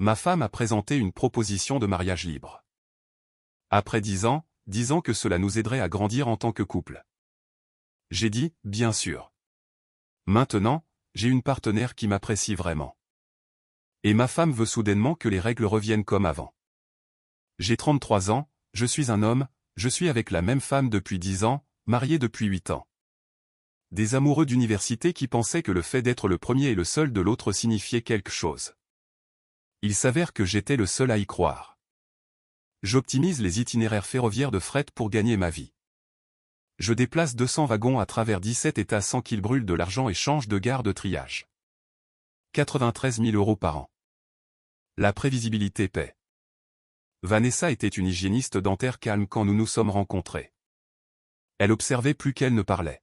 ma femme a présenté une proposition de mariage libre. Après 10 ans que cela nous aiderait à grandir en tant que couple. J'ai dit, bien sûr. Maintenant, j'ai une partenaire qui m'apprécie vraiment. Et ma femme veut soudainement que les règles reviennent comme avant. J'ai 33 ans, je suis un homme, je suis avec la même femme depuis 10 ans, marié depuis 8 ans. Des amoureux d'université qui pensaient que le fait d'être le premier et le seul de l'autre signifiait quelque chose. Il s'avère que j'étais le seul à y croire. J'optimise les itinéraires ferroviaires de fret pour gagner ma vie. Je déplace 200 wagons à travers 17 États sans qu'ils brûlent de l'argent et changent de gare de triage. 93 000 € par an. La prévisibilité paie. Vanessa était une hygiéniste dentaire calme quand nous nous sommes rencontrés. Elle observait plus qu'elle ne parlait.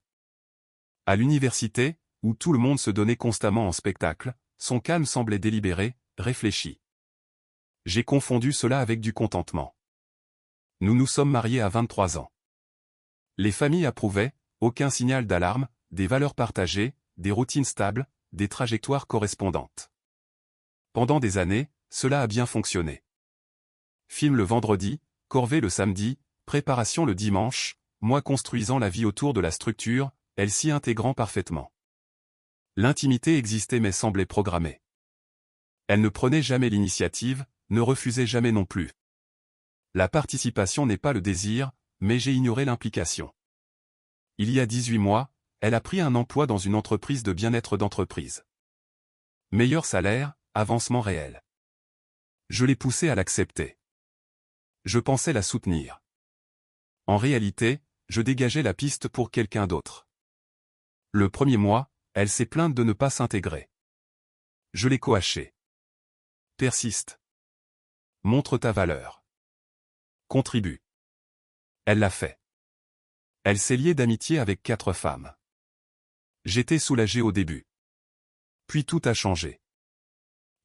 À l'université, où tout le monde se donnait constamment en spectacle, son calme semblait délibéré, réfléchi. J'ai confondu cela avec du contentement. Nous nous sommes mariés à 23 ans. Les familles approuvaient, aucun signal d'alarme, des valeurs partagées, des routines stables, des trajectoires correspondantes. Pendant des années, cela a bien fonctionné. Film le vendredi, corvée le samedi, préparation le dimanche, moi construisant la vie autour de la structure, elle s'y intégrant parfaitement. L'intimité existait mais semblait programmée. Elle ne prenait jamais l'initiative, ne refusait jamais non plus. La participation n'est pas le désir, mais j'ai ignoré l'implication. Il y a 18 mois, elle a pris un emploi dans une entreprise de bien-être d'entreprise. Meilleur salaire, avancement réel. Je l'ai poussée à l'accepter. Je pensais la soutenir. En réalité, je dégageais la piste pour quelqu'un d'autre. Le premier mois, elle s'est plainte de ne pas s'intégrer. Je l'ai coachée. Persiste. Montre ta valeur. Contribue. Elle l'a fait. Elle s'est liée d'amitié avec 4 femmes. J'étais soulagé au début. Puis tout a changé.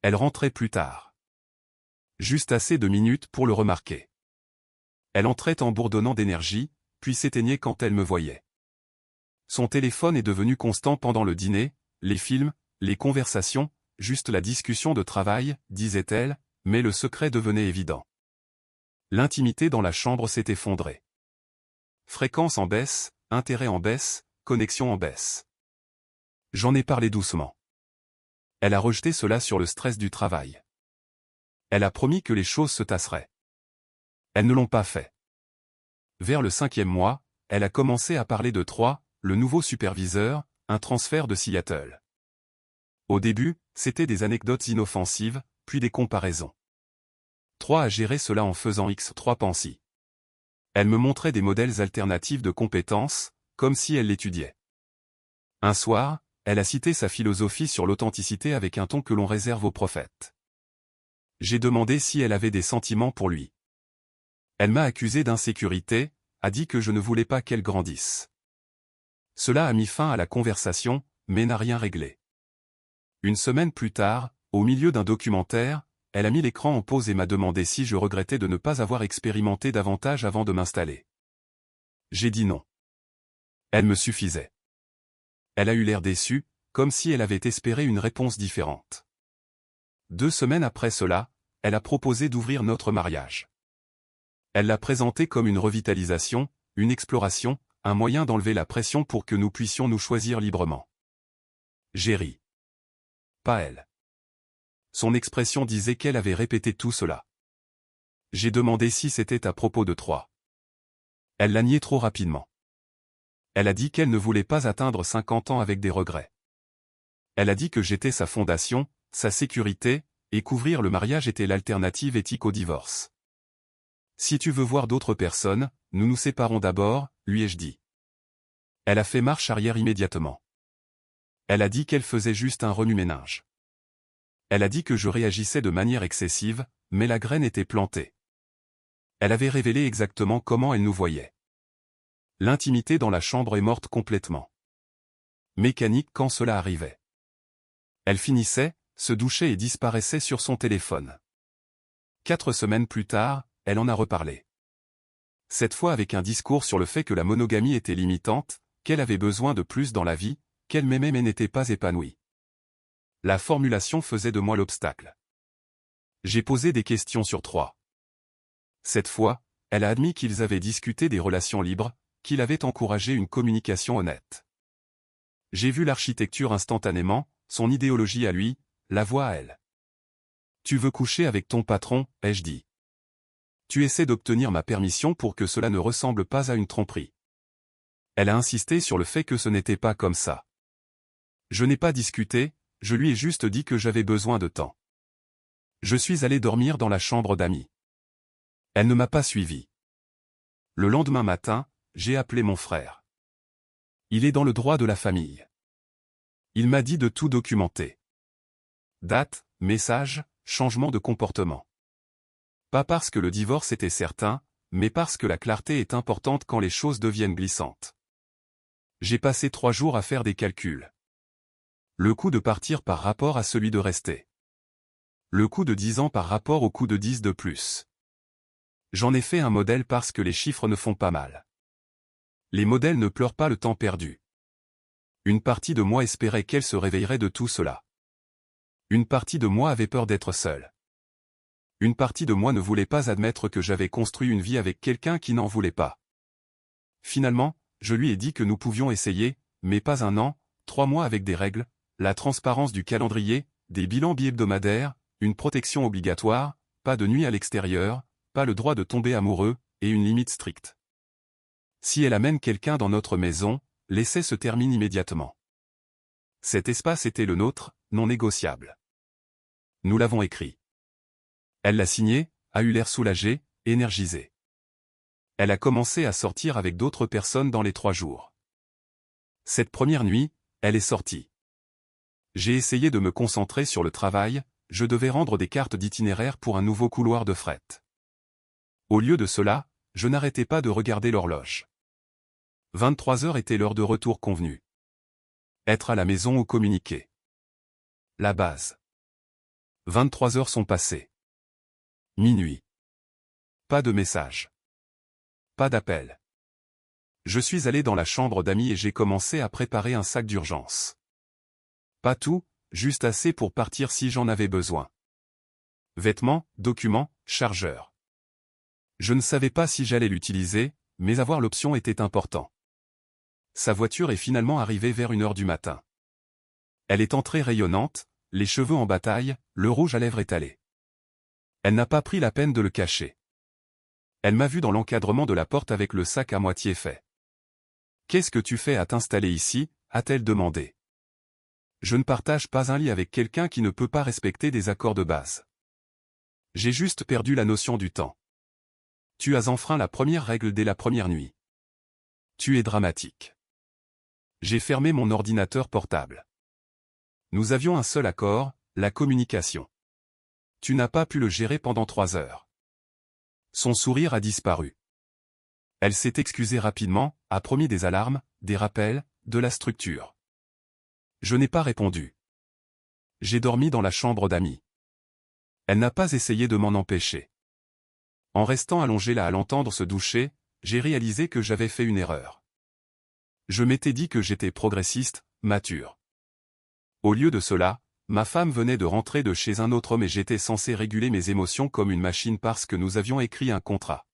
Elle rentrait plus tard. Juste assez de minutes pour le remarquer. Elle entrait en bourdonnant d'énergie, puis s'éteignait quand elle me voyait. Son téléphone est devenu constant pendant le dîner, les films, les conversations, juste la discussion de travail, disait-elle, mais le secret devenait évident. L'intimité dans la chambre s'est effondrée. Fréquence en baisse, intérêt en baisse, connexion en baisse. J'en ai parlé doucement. Elle a rejeté cela sur le stress du travail. Elle a promis que les choses se tasseraient. Elles ne l'ont pas fait. Vers le 5e mois, elle a commencé à parler de Troy, le nouveau superviseur, un transfert de Seattle. Au début, c'était des anecdotes inoffensives, puis des comparaisons. Troy a géré cela en faisant X3 Pansy. Elle me montrait des modèles alternatifs de compétences, comme si elle l'étudiait. Un soir, elle a cité sa philosophie sur l'authenticité avec un ton que l'on réserve aux prophètes. J'ai demandé si elle avait des sentiments pour lui. Elle m'a accusé d'insécurité, a dit que je ne voulais pas qu'elle grandisse. Cela a mis fin à la conversation, mais n'a rien réglé. Une semaine plus tard, au milieu d'un documentaire, elle a mis l'écran en pause et m'a demandé si je regrettais de ne pas avoir expérimenté davantage avant de m'installer. J'ai dit non. Elle me suffisait. Elle a eu l'air déçue, comme si elle avait espéré une réponse différente. 2 semaines après cela, elle a proposé d'ouvrir notre mariage. Elle l'a présenté comme une revitalisation, une exploration, un moyen d'enlever la pression pour que nous puissions nous choisir librement. J'ai ri. Pas elle. Son expression disait qu'elle avait répété tout cela. J'ai demandé si c'était à propos de Troy. Elle l'a nié trop rapidement. Elle a dit qu'elle ne voulait pas atteindre 50 ans avec des regrets. Elle a dit que j'étais sa fondation, sa sécurité, et qu'ouvrir le mariage était l'alternative éthique au divorce. Si tu veux voir d'autres personnes, nous nous séparons d'abord, lui ai-je dit. Elle a fait marche arrière immédiatement. Elle a dit qu'elle faisait juste un remue-ménage. Elle a dit que je réagissais de manière excessive, mais la graine était plantée. Elle avait révélé exactement comment elle nous voyait. L'intimité dans la chambre est morte complètement. Mécanique quand cela arrivait. Elle finissait, se douchait et disparaissait sur son téléphone. 4 semaines plus tard, elle en a reparlé. Cette fois avec un discours sur le fait que la monogamie était limitante, qu'elle avait besoin de plus dans la vie, qu'elle m'aimait mais n'était pas épanouie. La formulation faisait de moi l'obstacle. J'ai posé des questions sur 3. Cette fois, elle a admis qu'ils avaient discuté des relations libres, qu'il avait encouragé une communication honnête. J'ai vu l'architecture instantanément, son idéologie à lui, la voix à elle. Tu veux coucher avec ton patron, ai-je dit. Tu essaies d'obtenir ma permission pour que cela ne ressemble pas à une tromperie. Elle a insisté sur le fait que ce n'était pas comme ça. Je n'ai pas discuté, je lui ai juste dit que j'avais besoin de temps. Je suis allé dormir dans la chambre d'amis. Elle ne m'a pas suivi. Le lendemain matin, j'ai appelé mon frère. Il est dans le droit de la famille. Il m'a dit de tout documenter. Date, message, changement de comportement. Pas parce que le divorce était certain, mais parce que la clarté est importante quand les choses deviennent glissantes. J'ai passé 3 jours à faire des calculs. Le coût de partir par rapport à celui de rester. Le coût de 10 ans par rapport au coût de 10 de plus. J'en ai fait un modèle parce que les chiffres ne font pas mal. Les modèles ne pleurent pas le temps perdu. Une partie de moi espérait qu'elle se réveillerait de tout cela. Une partie de moi avait peur d'être seule. Une partie de moi ne voulait pas admettre que j'avais construit une vie avec quelqu'un qui n'en voulait pas. Finalement, je lui ai dit que nous pouvions essayer, mais pas 1 an, 3 mois avec des règles, la transparence du calendrier, des bilans bi-hebdomadaires, une protection obligatoire, pas de nuit à l'extérieur, pas le droit de tomber amoureux, et une limite stricte. Si elle amène quelqu'un dans notre maison, l'essai se termine immédiatement. Cet espace était le nôtre, non négociable. Nous l'avons écrit. Elle l'a signé, a eu l'air soulagée, énergisée. Elle a commencé à sortir avec d'autres personnes dans les 3 jours. Cette première nuit, elle est sortie. J'ai essayé de me concentrer sur le travail, je devais rendre des cartes d'itinéraire pour un nouveau couloir de fret. Au lieu de cela, je n'arrêtais pas de regarder l'horloge. 23 heures était l'heure de retour convenue. Être à la maison ou communiquer. La base. 23 heures sont passées. Minuit. Pas de message. Pas d'appel. Je suis allé dans la chambre d'amis et j'ai commencé à préparer un sac d'urgence. Pas tout, juste assez pour partir si j'en avais besoin. Vêtements, documents, chargeur. Je ne savais pas si j'allais l'utiliser, mais avoir l'option était important. Sa voiture est finalement arrivée vers 1 heure du matin. Elle est entrée rayonnante, les cheveux en bataille, le rouge à lèvres étalé. Elle n'a pas pris la peine de le cacher. Elle m'a vu dans l'encadrement de la porte avec le sac à moitié fait. « Qu'est-ce que tu fais à t'installer ici ?» a-t-elle demandé. Je ne partage pas un lit avec quelqu'un qui ne peut pas respecter des accords de base. J'ai juste perdu la notion du temps. Tu as enfreint la première règle dès la première nuit. Tu es dramatique. J'ai fermé mon ordinateur portable. Nous avions un seul accord, la communication. Tu n'as pas pu le gérer pendant 3 heures. Son sourire a disparu. Elle s'est excusée rapidement, a promis des alarmes, des rappels, de la structure. Je n'ai pas répondu. J'ai dormi dans la chambre d'amis. Elle n'a pas essayé de m'en empêcher. En restant allongé là à l'entendre se doucher, j'ai réalisé que j'avais fait une erreur. Je m'étais dit que j'étais progressiste, mature. Au lieu de cela, ma femme venait de rentrer de chez un autre homme et j'étais censé réguler mes émotions comme une machine parce que nous avions écrit un contrat.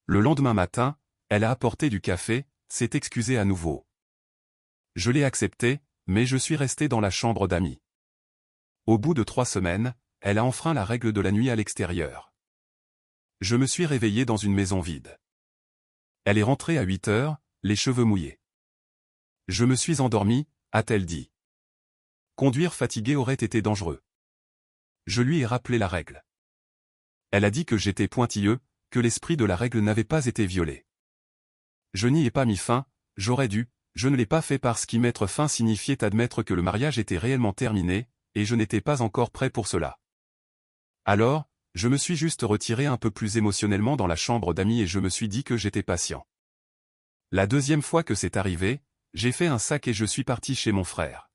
Le lendemain matin, elle a apporté du café, s'est excusée à nouveau. Je l'ai accepté, mais je suis resté dans la chambre d'amis. Au bout de 3 semaines, elle a enfreint la règle de la nuit à l'extérieur. Je me suis réveillé dans une maison vide. Elle est rentrée à 8 heures, les cheveux mouillés. Je me suis endormi, a-t-elle dit. Conduire fatigué aurait été dangereux. Je lui ai rappelé la règle. Elle a dit que j'étais pointilleux, que l'esprit de la règle n'avait pas été violé. Je n'y ai pas mis fin, j'aurais dû, je ne l'ai pas fait parce qu'y mettre fin signifiait admettre que le mariage était réellement terminé, et je n'étais pas encore prêt pour cela. Alors, je me suis juste retiré un peu plus émotionnellement dans la chambre d'amis et je me suis dit que j'étais patient. La deuxième fois que c'est arrivé, j'ai fait un sac et je suis parti chez mon frère.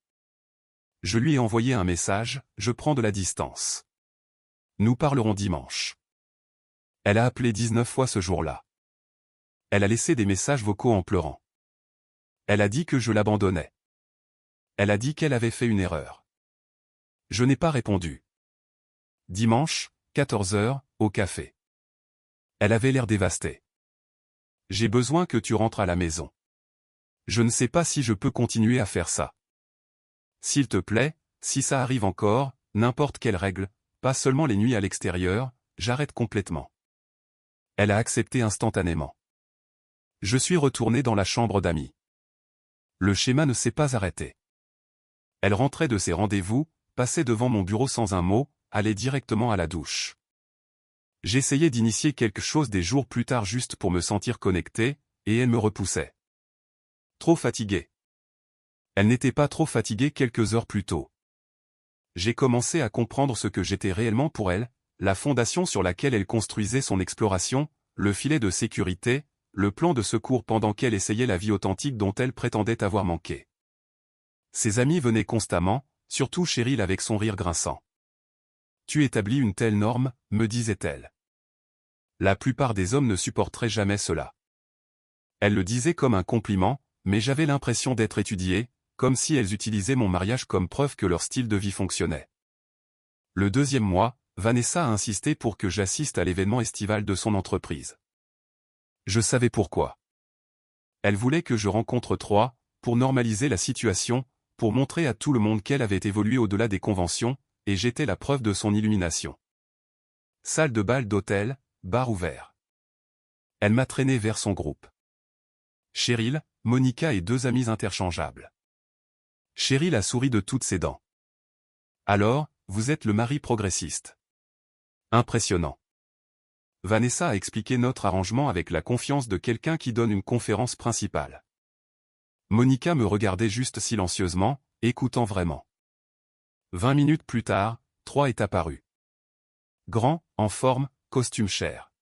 Je lui ai envoyé un message, je prends de la distance. Nous parlerons dimanche. Elle a appelé 19 fois ce jour-là. Elle a laissé des messages vocaux en pleurant. Elle a dit que je l'abandonnais. Elle a dit qu'elle avait fait une erreur. Je n'ai pas répondu. dimanche, 14 heures, au café. Elle avait l'air dévastée. J'ai besoin que tu rentres à la maison. Je ne sais pas si je peux continuer à faire ça. S'il te plaît, si ça arrive encore, n'importe quelle règle, pas seulement les nuits à l'extérieur, j'arrête complètement. Elle a accepté instantanément. Je suis retourné dans la chambre d'amis. Le schéma ne s'est pas arrêté. Elle rentrait de ses rendez-vous, passait devant mon bureau sans un mot, allait directement à la douche. J'essayais d'initier quelque chose des jours plus tard juste pour me sentir connecté, et elle me repoussait. Trop fatiguée. Elle n'était pas trop fatiguée quelques heures plus tôt. J'ai commencé à comprendre ce que j'étais réellement pour elle, la fondation sur laquelle elle construisait son exploration, le filet de sécurité, le plan de secours pendant qu'elle essayait la vie authentique dont elle prétendait avoir manqué. Ses amis venaient constamment, surtout Cheryl avec son rire grinçant. « Tu établis une telle norme, me disait-elle. La plupart des hommes ne supporteraient jamais cela. » Elle le disait comme un compliment, mais j'avais l'impression d'être étudié, comme si elles utilisaient mon mariage comme preuve que leur style de vie fonctionnait. Le deuxième mois, Vanessa a insisté pour que j'assiste à l'événement estival de son entreprise. Je savais pourquoi. Elle voulait que je rencontre Troy, pour normaliser la situation, pour montrer à tout le monde qu'elle avait évolué au-delà des conventions, et j'étais la preuve de son illumination. Salle de bal d'hôtel, bar ouvert. Elle m'a traîné vers son groupe. Cheryl, Monica et deux amies interchangeables. Cheryl a souri de toutes ses dents. Alors, vous êtes le mari progressiste. Impressionnant. Vanessa a expliqué notre arrangement avec la confiance de quelqu'un qui donne une conférence principale. Monica me regardait juste silencieusement, écoutant vraiment. 20 minutes plus tard, Troy est apparu. Grand, en forme, costume cher.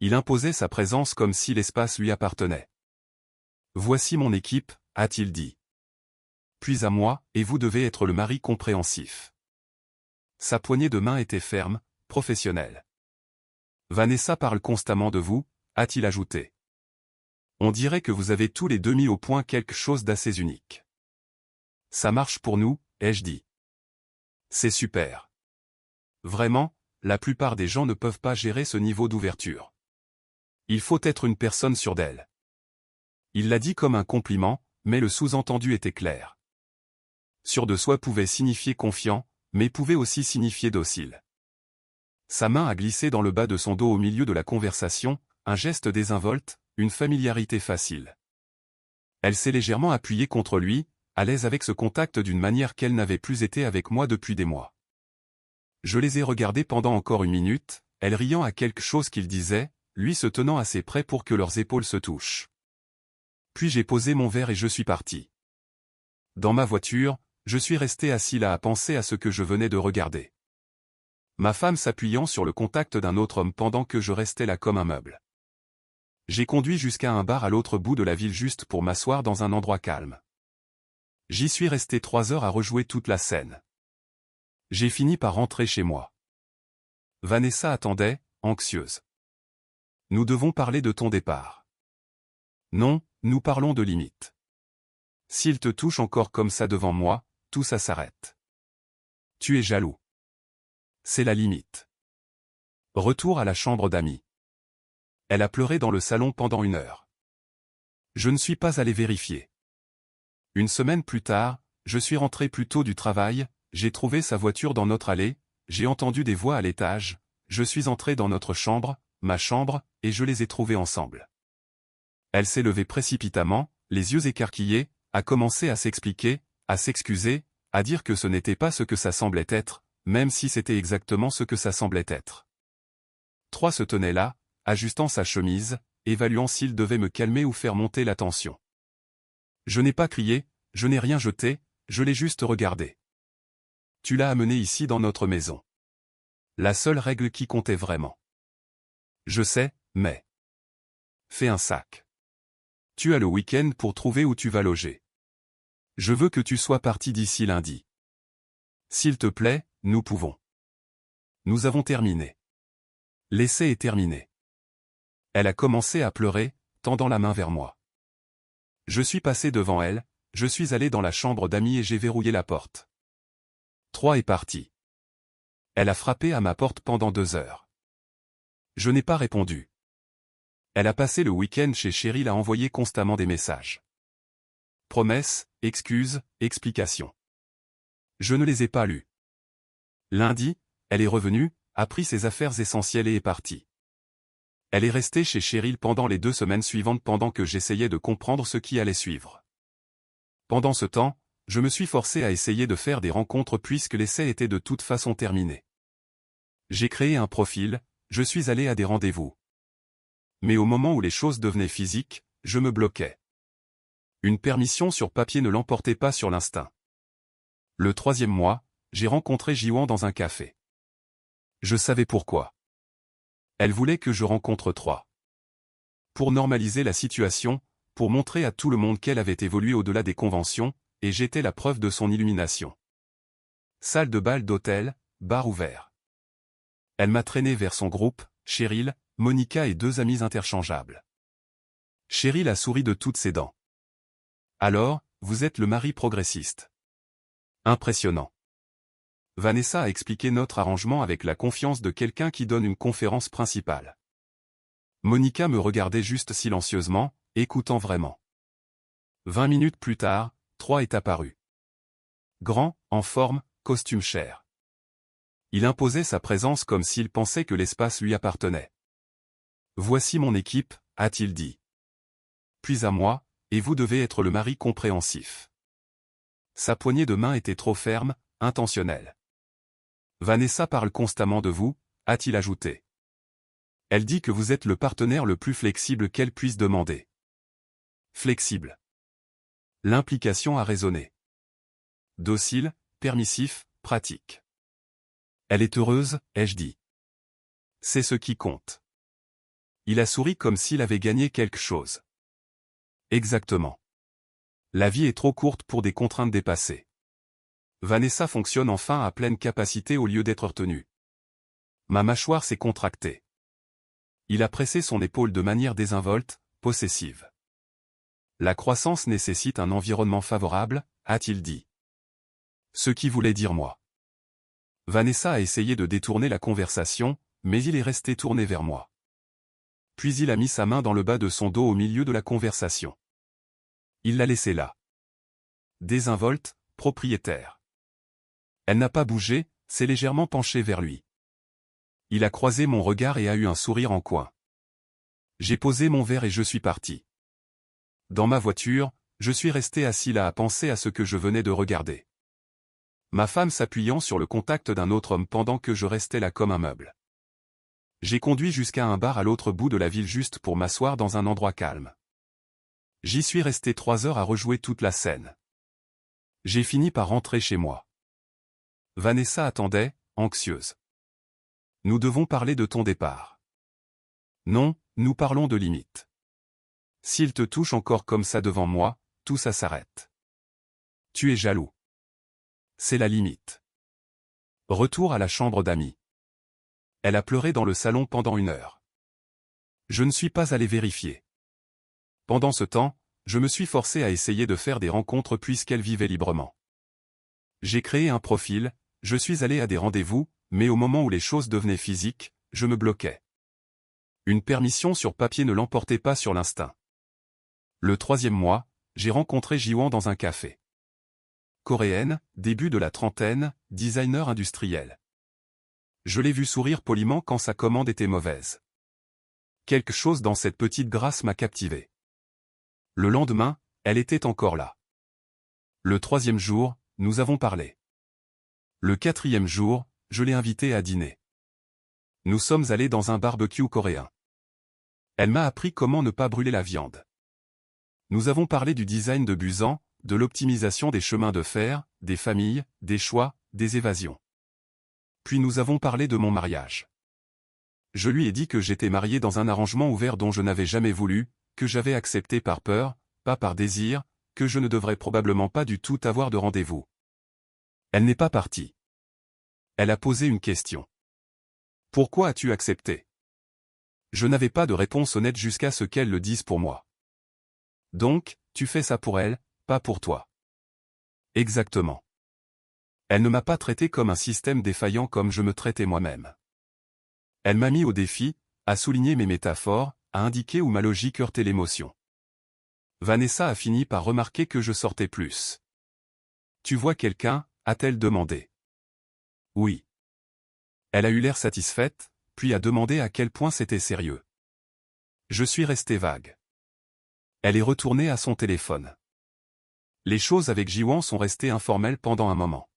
Il imposait sa présence comme si l'espace lui appartenait. Voici mon équipe, a-t-il dit. Puis à moi, et vous devez être le mari compréhensif. Sa poignée de main était ferme, professionnelle. Vanessa parle constamment de vous, a-t-il ajouté. On dirait que vous avez tous les deux mis au point quelque chose d'assez unique. Ça marche pour nous, ai-je dit. C'est super. Vraiment, la plupart des gens ne peuvent pas gérer ce niveau d'ouverture. Il faut être une personne sûre d'elle. Il l'a dit comme un compliment, mais le sous-entendu était clair. Sûr de soi pouvait signifier confiant, mais pouvait aussi signifier docile. Sa main a glissé dans le bas de son dos au milieu de la conversation, un geste désinvolte, une familiarité facile. Elle s'est légèrement appuyée contre lui, à l'aise avec ce contact d'une manière qu'elle n'avait plus été avec moi depuis des mois. Je les ai regardés pendant encore une minute, elle riant à quelque chose qu'il disait, lui se tenant assez près pour que leurs épaules se touchent. Puis j'ai posé mon verre et je suis parti. Dans ma voiture, je suis resté assis là à penser à ce que je venais de regarder. Ma femme s'appuyant sur le contact d'un autre homme pendant que je restais là comme un meuble. J'ai conduit jusqu'à un bar à l'autre bout de la ville juste pour m'asseoir dans un endroit calme. J'y suis resté 3 heures à rejouer toute la scène. J'ai fini par rentrer chez moi. Vanessa attendait, anxieuse. Nous devons parler de ton départ. Non, nous parlons de limites. S'il te touche encore comme ça devant moi, tout ça s'arrête. Tu es jaloux. C'est la limite. Retour à la chambre d'amis. Elle a pleuré dans le salon pendant 1 heure. Je ne suis pas allé vérifier. 1 semaine plus tard, je suis rentré plus tôt du travail, j'ai trouvé sa voiture dans notre allée, j'ai entendu des voix à l'étage, je suis entré dans notre chambre, ma chambre, et je les ai trouvés ensemble. Elle s'est levée précipitamment, les yeux écarquillés, a commencé à s'expliquer, à s'excuser, à dire que ce n'était pas ce que ça semblait être, même si c'était exactement ce que ça semblait être. Troy se tenait là, ajustant sa chemise, évaluant s'il devait me calmer ou faire monter la tension. Je n'ai pas crié, je n'ai rien jeté, je l'ai juste regardé. Tu l'as amené ici dans notre maison. La seule règle qui comptait vraiment. Je sais, mais... Fais un sac. Tu as le week-end pour trouver où tu vas loger. Je veux que tu sois parti d'ici lundi. S'il te plaît, nous pouvons. Nous avons terminé. L'essai est terminé. Elle a commencé à pleurer, tendant la main vers moi. Je suis passé devant elle, je suis allé dans la chambre d'amis et j'ai verrouillé la porte. Troy est parti. Elle a frappé à ma porte pendant 2 heures. Je n'ai pas répondu. Elle a passé le week-end chez Cheryl à envoyer constamment des messages. Promesses, excuses, explications. Je ne les ai pas lus. Lundi, elle est revenue, a pris ses affaires essentielles et est partie. Elle est restée chez Cheryl pendant les 2 semaines suivantes pendant que j'essayais de comprendre ce qui allait suivre. Pendant ce temps, je me suis forcé à essayer de faire des rencontres puisque l'essai était de toute façon terminé. J'ai créé un profil, je suis allé à des rendez-vous. Mais au moment où les choses devenaient physiques, je me bloquais. Une permission sur papier ne l'emportait pas sur l'instinct. Le 3e mois, j'ai rencontré Jiwan dans un café. Je savais pourquoi. Elle voulait que je rencontre 3. Pour normaliser la situation, pour montrer à tout le monde qu'elle avait évolué au-delà des conventions, et j'étais la preuve de son illumination. Salle de bal d'hôtel, bar ouvert. Elle m'a traîné vers son groupe, Cheryl, Monica et 2 amies interchangeables. Cheryl a souri de toutes ses dents. Alors, vous êtes le mari progressiste. Impressionnant. Vanessa a expliqué notre arrangement avec la confiance de quelqu'un qui donne une conférence principale. Monica me regardait juste silencieusement, écoutant vraiment. 20 minutes plus tard, 3 est apparu. Grand, en forme, costume cher. Il imposait sa présence comme s'il pensait que l'espace lui appartenait. Voici mon équipe, a-t-il dit. Puis à moi, et vous devez être le mari compréhensif. Sa poignée de main était trop ferme, intentionnelle. Vanessa parle constamment de vous, a-t-il ajouté. Elle dit que vous êtes le partenaire le plus flexible qu'elle puisse demander. Flexible. L'implication a résonné. Docile, permissif, pratique. Elle est heureuse, ai-je dit. C'est ce qui compte. Il a souri comme s'il avait gagné quelque chose. Exactement. La vie est trop courte pour des contraintes dépassées. Vanessa fonctionne enfin à pleine capacité au lieu d'être retenue. Ma mâchoire s'est contractée. Il a pressé son épaule de manière désinvolte, possessive. La croissance nécessite un environnement favorable, a-t-il dit. Ce qui voulait dire moi. Vanessa a essayé de détourner la conversation, mais il est resté tourné vers moi. Puis il a mis sa main dans le bas de son dos au milieu de la conversation. Il l'a laissé là. Désinvolte, propriétaire. Elle n'a pas bougé, s'est légèrement penchée vers lui. Il a croisé mon regard et a eu un sourire en coin. J'ai posé mon verre et je suis parti. Dans ma voiture, je suis resté assis là à penser à ce que je venais de regarder. Ma femme s'appuyant sur le contact d'un autre homme pendant que je restais là comme un meuble. J'ai conduit jusqu'à un bar à l'autre bout de la ville juste pour m'asseoir dans un endroit calme. J'y suis resté 3 heures à rejouer toute la scène. J'ai fini par rentrer chez moi. Vanessa attendait, anxieuse. Nous devons parler de ton départ. Non, nous parlons de limites. S'il te touche encore comme ça devant moi, tout ça s'arrête. Tu es jaloux. C'est la limite. Retour à la chambre d'amis. Elle a pleuré dans le salon pendant 1 heure. Je ne suis pas allé vérifier. Pendant ce temps, je me suis forcé à essayer de faire des rencontres puisqu'elle vivait librement. J'ai créé un profil, je suis allé à des rendez-vous, mais au moment où les choses devenaient physiques, je me bloquais. Une permission sur papier ne l'emportait pas sur l'instinct. Le 3e mois, j'ai rencontré Jiwan dans un café. Coréenne, début de la trentaine, designer industriel. Je l'ai vu sourire poliment quand sa commande était mauvaise. Quelque chose dans cette petite grâce m'a captivé. Le lendemain, elle était encore là. Le 3e jour, nous avons parlé. Le 4e jour, je l'ai invitée à dîner. Nous sommes allés dans un barbecue coréen. Elle m'a appris comment ne pas brûler la viande. Nous avons parlé du design de Busan, de l'optimisation des chemins de fer, des familles, des choix, des évasions. Puis nous avons parlé de mon mariage. Je lui ai dit que j'étais marié dans un arrangement ouvert dont je n'avais jamais voulu, que j'avais accepté par peur, pas par désir, que je ne devrais probablement pas du tout avoir de rendez-vous. Elle n'est pas partie. Elle a posé une question. Pourquoi as-tu accepté? Je n'avais pas de réponse honnête jusqu'à ce qu'elle le dise pour moi. Donc, tu fais ça pour elle, pas pour toi. Exactement. Elle ne m'a pas traité comme un système défaillant comme je me traitais moi-même. Elle m'a mis au défi, a souligné mes métaphores, a indiqué où ma logique heurtait l'émotion. Vanessa a fini par remarquer que je sortais plus. Tu vois quelqu'un, a-t-elle demandé. Oui. Elle a eu l'air satisfaite, puis a demandé à quel point c'était sérieux. Je suis resté vague. Elle est retournée à son téléphone. Les choses avec Jiwan sont restées informelles pendant un moment.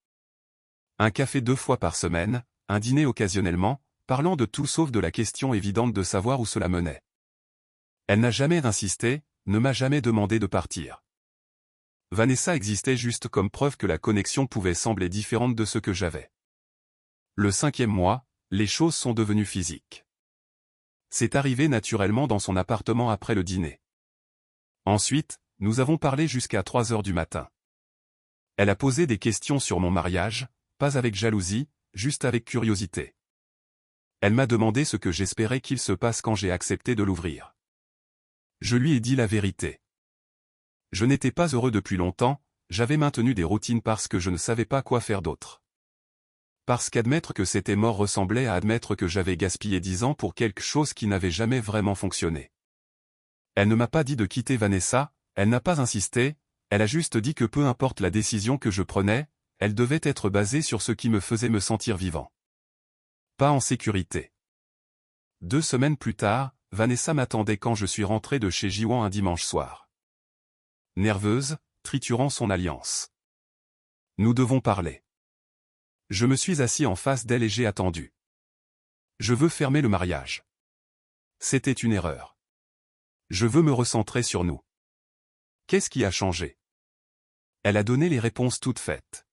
Un café 2 fois par semaine, un dîner occasionnellement, parlant de tout sauf de la question évidente de savoir où cela menait. Elle n'a jamais insisté, ne m'a jamais demandé de partir. Vanessa existait juste comme preuve que la connexion pouvait sembler différente de ce que j'avais. Le 5e mois, les choses sont devenues physiques. C'est arrivé naturellement dans son appartement après le dîner. Ensuite, nous avons parlé jusqu'à 3 heures du matin. Elle a posé des questions sur mon mariage, pas avec jalousie, juste avec curiosité. Elle m'a demandé ce que j'espérais qu'il se passe quand j'ai accepté de l'ouvrir. Je lui ai dit la vérité. Je n'étais pas heureux depuis longtemps, j'avais maintenu des routines parce que je ne savais pas quoi faire d'autre. Parce qu'admettre que c'était mort ressemblait à admettre que j'avais gaspillé 10 ans pour quelque chose qui n'avait jamais vraiment fonctionné. Elle ne m'a pas dit de quitter Vanessa, elle n'a pas insisté, elle a juste dit que peu importe la décision que je prenais, elle devait être basée sur ce qui me faisait me sentir vivant. Pas en sécurité. 2 semaines plus tard, Vanessa m'attendait quand je suis rentré de chez Jiwan un dimanche soir. Nerveuse, triturant son alliance. Nous devons parler. Je me suis assis en face d'elle et j'ai attendu. Je veux fermer le mariage. C'était une erreur. Je veux me recentrer sur nous. Qu'est-ce qui a changé? Elle a donné les réponses toutes faites.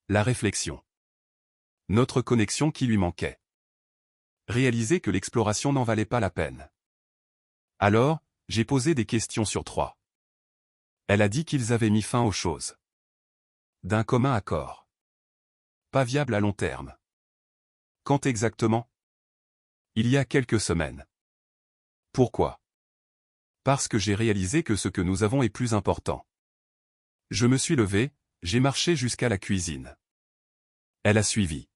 La réflexion. Notre connexion qui lui manquait. Réaliser que l'exploration n'en valait pas la peine. Alors, j'ai posé des questions sur 3. Elle a dit qu'ils avaient mis fin aux choses. D'un commun accord. Pas viable à long terme. Quand exactement? Il y a quelques semaines. Pourquoi? Parce que j'ai réalisé que ce que nous avons est plus important. Je me suis levé, j'ai marché jusqu'à la cuisine. Elle a suivi.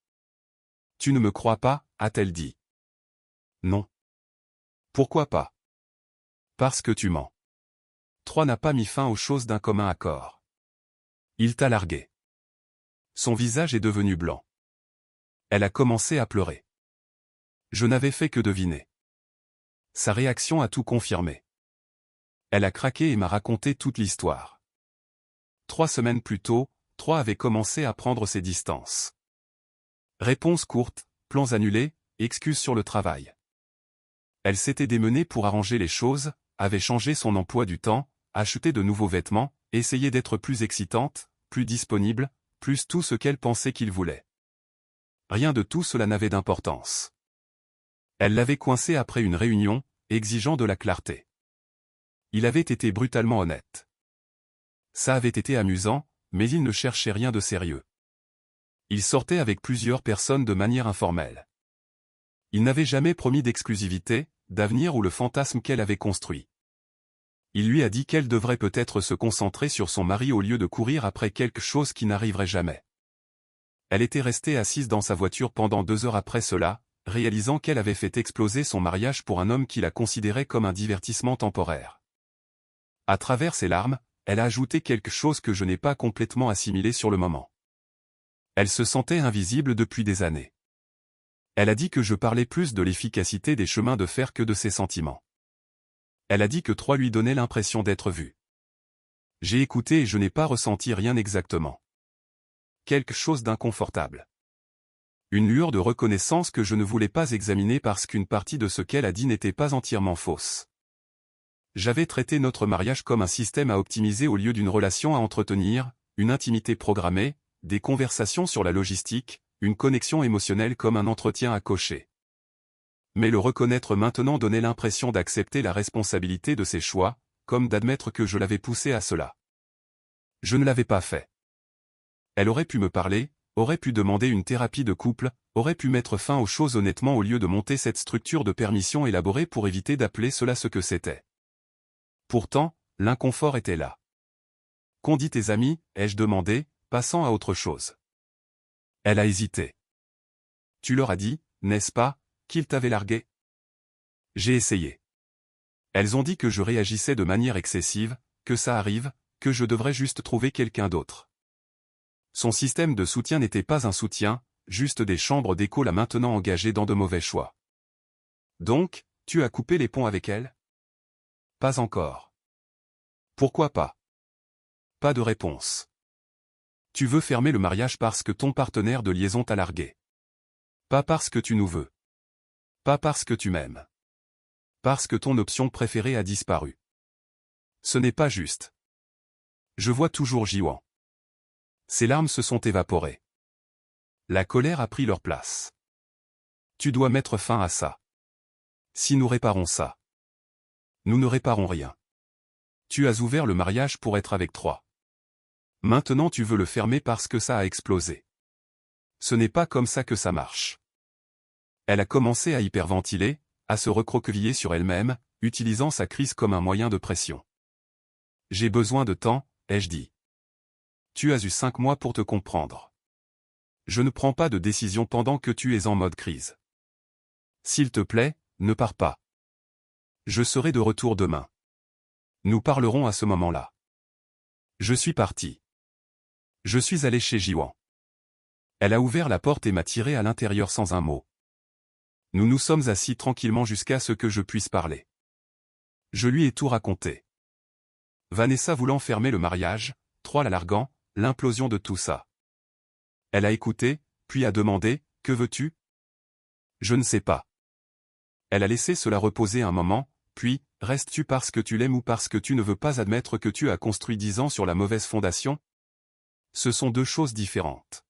Tu ne me crois pas, a-t-elle dit. Non. Pourquoi pas? Parce que tu mens. 3 n'a pas mis fin aux choses d'un commun accord. Il t'a largué. Son visage est devenu blanc. Elle a commencé à pleurer. Je n'avais fait que deviner. Sa réaction a tout confirmé. Elle a craqué et m'a raconté toute l'histoire. 3 semaines plus tôt, 3 avait commencé à prendre ses distances. Réponse courte, plans annulés, excuses sur le travail. Elle s'était démenée pour arranger les choses, avait changé son emploi du temps, acheté de nouveaux vêtements, essayé d'être plus excitante, plus disponible, plus tout ce qu'elle pensait qu'il voulait. Rien de tout cela n'avait d'importance. Elle l'avait coincé après une réunion, exigeant de la clarté. Il avait été brutalement honnête. Ça avait été amusant, mais il ne cherchait rien de sérieux. Il sortait avec plusieurs personnes de manière informelle. Il n'avait jamais promis d'exclusivité, d'avenir ou le fantasme qu'elle avait construit. Il lui a dit qu'elle devrait peut-être se concentrer sur son mari au lieu de courir après quelque chose qui n'arriverait jamais. Elle était restée assise dans sa voiture pendant 2 heures après cela, réalisant qu'elle avait fait exploser son mariage pour un homme qui la considérait comme un divertissement temporaire. À travers ses larmes, elle a ajouté quelque chose que je n'ai pas complètement assimilé sur le moment. Elle se sentait invisible depuis des années. Elle a dit que je parlais plus de l'efficacité des chemins de fer que de ses sentiments. Elle a dit que 3 lui donnait l'impression d'être vu. J'ai écouté et je n'ai pas ressenti rien exactement. Quelque chose d'inconfortable. Une lueur de reconnaissance que je ne voulais pas examiner parce qu'une partie de ce qu'elle a dit n'était pas entièrement fausse. J'avais traité notre mariage comme un système à optimiser au lieu d'une relation à entretenir, une intimité programmée, des conversations sur la logistique, une connexion émotionnelle comme un entretien à cocher. Mais le reconnaître maintenant donnait l'impression d'accepter la responsabilité de ses choix, comme d'admettre que je l'avais poussé à cela. Je ne l'avais pas fait. Elle aurait pu me parler, aurait pu demander une thérapie de couple, aurait pu mettre fin aux choses honnêtement au lieu de monter cette structure de permission élaborée pour éviter d'appeler cela ce que c'était. Pourtant, l'inconfort était là. Qu'ont dit tes amis, ai-je demandé, passant à autre chose. Elle a hésité. Tu leur as dit, n'est-ce pas, qu'ils t'avaient largué? J'ai essayé. Elles ont dit que je réagissais de manière excessive, que ça arrive, que je devrais juste trouver quelqu'un d'autre. Son système de soutien n'était pas un soutien, juste des chambres d'écho l'a maintenant engagée dans de mauvais choix. Donc, tu as coupé les ponts avec elle? Pas encore. Pourquoi pas? Pas de réponse. Tu veux fermer le mariage parce que ton partenaire de liaison t'a largué. Pas parce que tu nous veux. Pas parce que tu m'aimes. Parce que ton option préférée a disparu. Ce n'est pas juste. Je vois toujours Jiwan. Ses larmes se sont évaporées. La colère a pris leur place. Tu dois mettre fin à ça. Si nous réparons ça, nous ne réparons rien. Tu as ouvert le mariage pour être avec trois. Maintenant tu veux le fermer parce que ça a explosé. Ce n'est pas comme ça que ça marche. Elle a commencé à hyperventiler, à se recroqueviller sur elle-même, utilisant sa crise comme un moyen de pression. J'ai besoin de temps, ai-je dit. Tu as eu 5 mois pour te comprendre. Je ne prends pas de décision pendant que tu es en mode crise. S'il te plaît, ne pars pas. Je serai de retour demain. Nous parlerons à ce moment-là. Je suis parti. Je suis allé chez Jiwan. Elle a ouvert la porte et m'a tiré à l'intérieur sans un mot. Nous nous sommes assis tranquillement jusqu'à ce que je puisse parler. Je lui ai tout raconté. Vanessa voulant fermer le mariage, la larguant, l'implosion de tout ça. Elle a écouté, puis a demandé, « Que veux-tu » Je ne sais pas. Elle a laissé cela reposer un moment, puis, « Restes-tu parce que tu l'aimes ou parce que tu ne veux pas admettre que tu as construit 10 ans sur la mauvaise fondation ?» Ce sont deux choses différentes.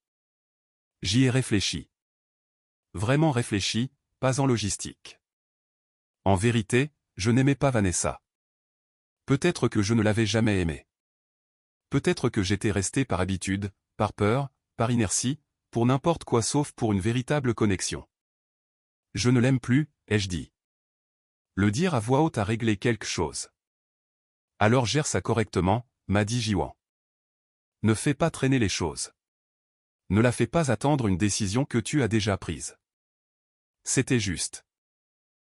J'y ai réfléchi. Vraiment réfléchi, pas en logistique. En vérité, je n'aimais pas Vanessa. Peut-être que je ne l'avais jamais aimée. Peut-être que j'étais resté par habitude, par peur, par inertie, pour n'importe quoi sauf pour une véritable connexion. Je ne l'aime plus, ai-je dit. Le dire à voix haute a réglé quelque chose. Alors gère ça correctement, m'a dit Jiwan. Ne fais pas traîner les choses. Ne la fais pas attendre une décision que tu as déjà prise. C'était juste.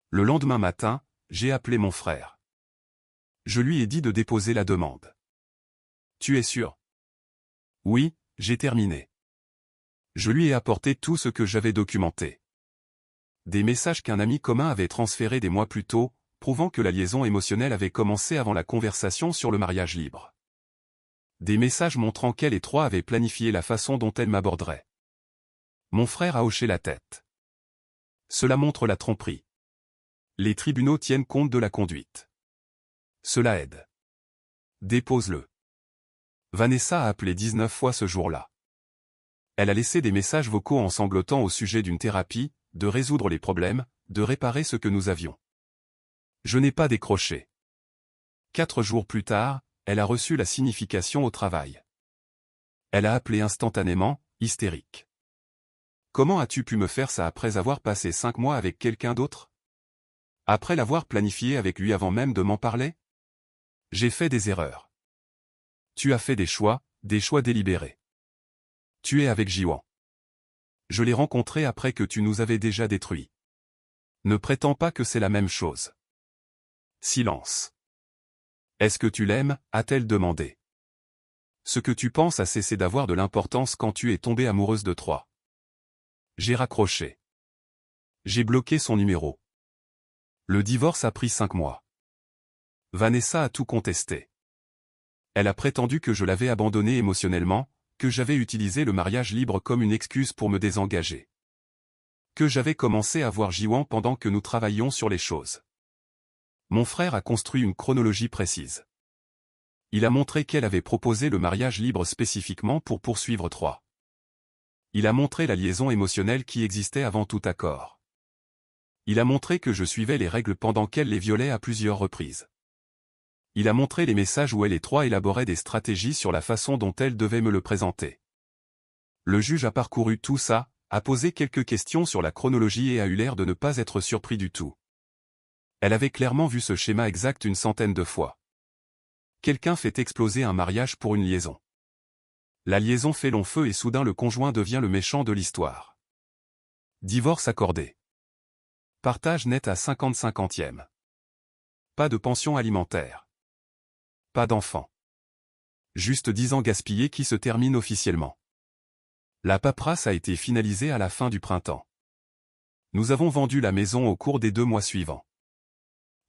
Le lendemain matin, j'ai appelé mon frère. Je lui ai dit de déposer la demande. Tu es sûr? Oui, j'ai terminé. Je lui ai apporté tout ce que j'avais documenté. Des messages qu'un ami commun avait transférés des mois plus tôt, prouvant que la liaison émotionnelle avait commencé avant la conversation sur le mariage libre. Des messages montrant qu'elle et trois avaient planifié la façon dont elle m'aborderait. Mon frère a hoché la tête. Cela montre la tromperie. Les tribunaux tiennent compte de la conduite. Cela aide. Dépose-le. Vanessa a appelé 19 fois ce jour-là. Elle a laissé des messages vocaux en sanglotant au sujet d'une thérapie, de résoudre les problèmes, de réparer ce que nous avions. Je n'ai pas décroché. 4 jours plus tard, elle a reçu la signification au travail. Elle a appelé instantanément, hystérique. Comment as-tu pu me faire ça après avoir passé 5 mois avec quelqu'un d'autre? Après l'avoir planifié avec lui avant même de m'en parler? J'ai fait des erreurs. Tu as fait des choix délibérés. Tu es avec Jiwan. Je l'ai rencontré après que tu nous avais déjà détruits. Ne prétends pas que c'est la même chose. Silence. Est-ce que tu l'aimes, a-t-elle demandé. Ce que tu penses a cessé d'avoir de l'importance quand tu es tombée amoureuse de Troy. J'ai raccroché. J'ai bloqué son numéro. Le divorce a pris 5 mois. Vanessa a tout contesté. Elle a prétendu que je l'avais abandonnée émotionnellement, que j'avais utilisé le mariage libre comme une excuse pour me désengager. Que j'avais commencé à voir Jiwan pendant que nous travaillions sur les choses. Mon frère a construit une chronologie précise. Il a montré qu'elle avait proposé le mariage libre spécifiquement pour poursuivre Troy. Il a montré la liaison émotionnelle qui existait avant tout accord. Il a montré que je suivais les règles pendant qu'elle les violait à plusieurs reprises. Il a montré les messages où elle et Troy élaboraient des stratégies sur la façon dont elle devait me le présenter. Le juge a parcouru tout ça, a posé quelques questions sur la chronologie et a eu l'air de ne pas être surpris du tout. Elle avait clairement vu ce schéma exact une centaine de fois. Quelqu'un fait exploser un mariage pour une liaison. La liaison fait long feu et soudain le conjoint devient le méchant de l'histoire. Divorce accordé. Partage net à 50-50e. Pas de pension alimentaire. Pas d'enfant. Juste 10 ans gaspillés qui se terminent officiellement. La paperasse a été finalisée à la fin du printemps. Nous avons vendu la maison au cours des 2 mois suivants.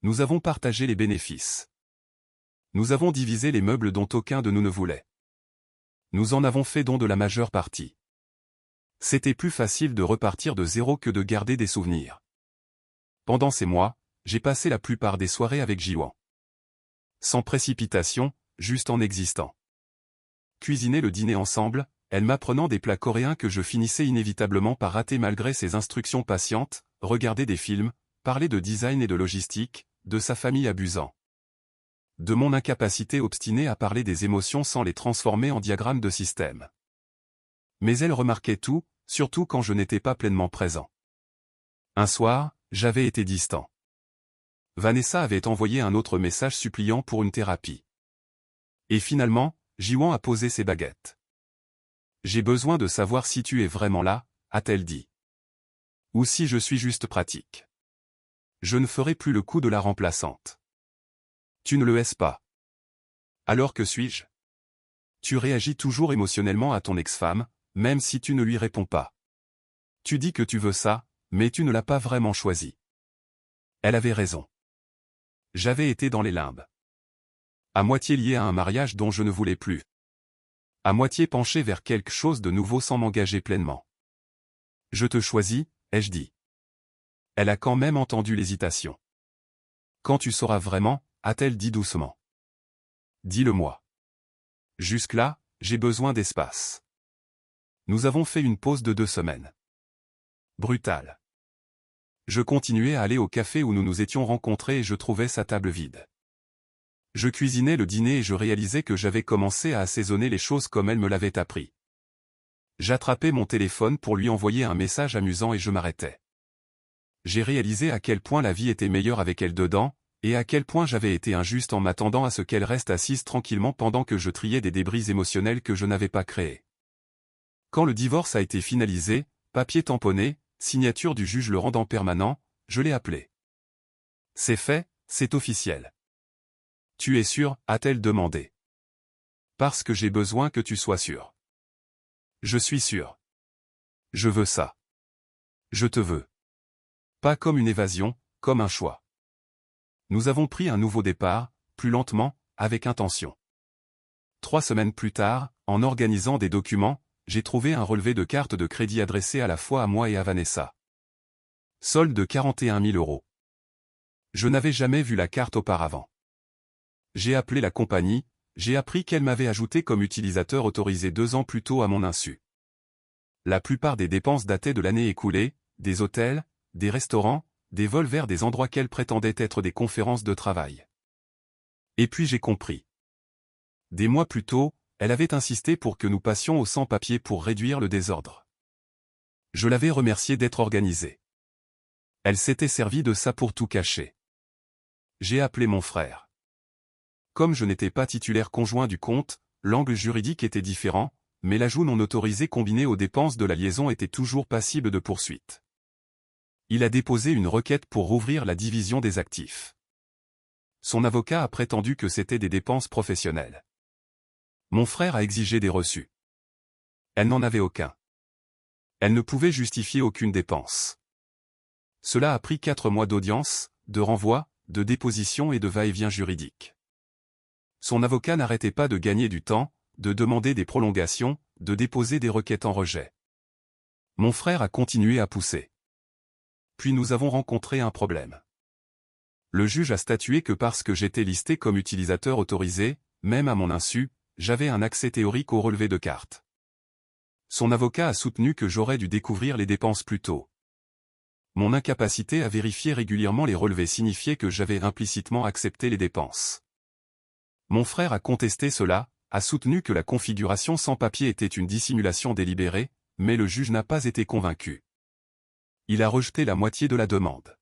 Nous avons partagé les bénéfices. Nous avons divisé les meubles dont aucun de nous ne voulait. Nous en avons fait don de la majeure partie. C'était plus facile de repartir de zéro que de garder des souvenirs. Pendant ces mois, j'ai passé la plupart des soirées avec Jiwan. Sans précipitation, juste en existant. Cuisiner le dîner ensemble, elle m'apprenant des plats coréens que je finissais inévitablement par rater malgré ses instructions patientes, regarder des films, parler de design et de logistique, de sa famille abusant. De mon incapacité obstinée à parler des émotions sans les transformer en diagrammes de système. Mais elle remarquait tout, surtout quand je n'étais pas pleinement présent. Un soir, j'avais été distant. Vanessa avait envoyé un autre message suppliant pour une thérapie. Et finalement, Jiwan a posé ses baguettes. J'ai besoin de savoir si tu es vraiment là, a-t-elle dit. Ou si je suis juste pratique. Je ne ferai plus le coup de la remplaçante. Tu ne le es pas. Alors que suis-je? Tu réagis toujours émotionnellement à ton ex-femme, même si tu ne lui réponds pas. Tu dis que tu veux ça, mais tu ne l'as pas vraiment choisi. Elle avait raison. J'avais été dans les limbes. À moitié lié à un mariage dont je ne voulais plus. À moitié penché vers quelque chose de nouveau sans m'engager pleinement. Je te choisis, ai-je dit. Elle a quand même entendu l'hésitation. Quand tu sauras vraiment, a-t-elle dit doucement. Dis-le-moi. Jusque-là, j'ai besoin d'espace. Nous avons fait une pause de 2 semaines. Brutale. Je continuais à aller au café où nous nous étions rencontrés et je trouvais sa table vide. Je cuisinais le dîner et je réalisais que j'avais commencé à assaisonner les choses comme elle me l'avait appris. J'attrapais mon téléphone pour lui envoyer un message amusant et je m'arrêtais. J'ai réalisé à quel point la vie était meilleure avec elle dedans, et à quel point j'avais été injuste en m'attendant à ce qu'elle reste assise tranquillement pendant que je triais des débris émotionnels que je n'avais pas créés. Quand le divorce a été finalisé, papier tamponné, signature du juge le rendant permanent, je l'ai appelé. C'est fait, c'est officiel. Tu es sûr, a-t-elle demandé. Parce que j'ai besoin que tu sois sûr. Je suis sûr. Je veux ça. Je te veux. Pas comme une évasion, comme un choix. Nous avons pris un nouveau départ, plus lentement, avec intention. 3 semaines plus tard, en organisant des documents, j'ai trouvé un relevé de carte de crédit adressé à la fois à moi et à Vanessa. Solde de 41 000 €. Je n'avais jamais vu la carte auparavant. J'ai appelé la compagnie, j'ai appris qu'elle m'avait ajouté comme utilisateur autorisé 2 ans plus tôt à mon insu. La plupart des dépenses dataient de l'année écoulée, des hôtels, des restaurants, des vols vers des endroits qu'elle prétendait être des conférences de travail. Et puis j'ai compris. Des mois plus tôt, elle avait insisté pour que nous passions au sans-papier pour réduire le désordre. Je l'avais remerciée d'être organisée. Elle s'était servie de ça pour tout cacher. J'ai appelé mon frère. Comme je n'étais pas titulaire conjoint du compte, l'angle juridique était différent, mais l'ajout non autorisé combiné aux dépenses de la liaison était toujours passible de poursuite. Il a déposé une requête pour rouvrir la division des actifs. Son avocat a prétendu que c'était des dépenses professionnelles. Mon frère a exigé des reçus. Elle n'en avait aucun. Elle ne pouvait justifier aucune dépense. Cela a pris 4 mois d'audience, de renvoi, de déposition et de va-et-vient juridique. Son avocat n'arrêtait pas de gagner du temps, de demander des prolongations, de déposer des requêtes en rejet. Mon frère a continué à pousser. Puis nous avons rencontré un problème. Le juge a statué que parce que j'étais listé comme utilisateur autorisé, même à mon insu, j'avais un accès théorique au relevé de carte. Son avocat a soutenu que j'aurais dû découvrir les dépenses plus tôt. Mon incapacité à vérifier régulièrement les relevés signifiait que j'avais implicitement accepté les dépenses. Mon frère a contesté cela, a soutenu que la configuration sans papier était une dissimulation délibérée, mais le juge n'a pas été convaincu. Il a rejeté la moitié de la demande.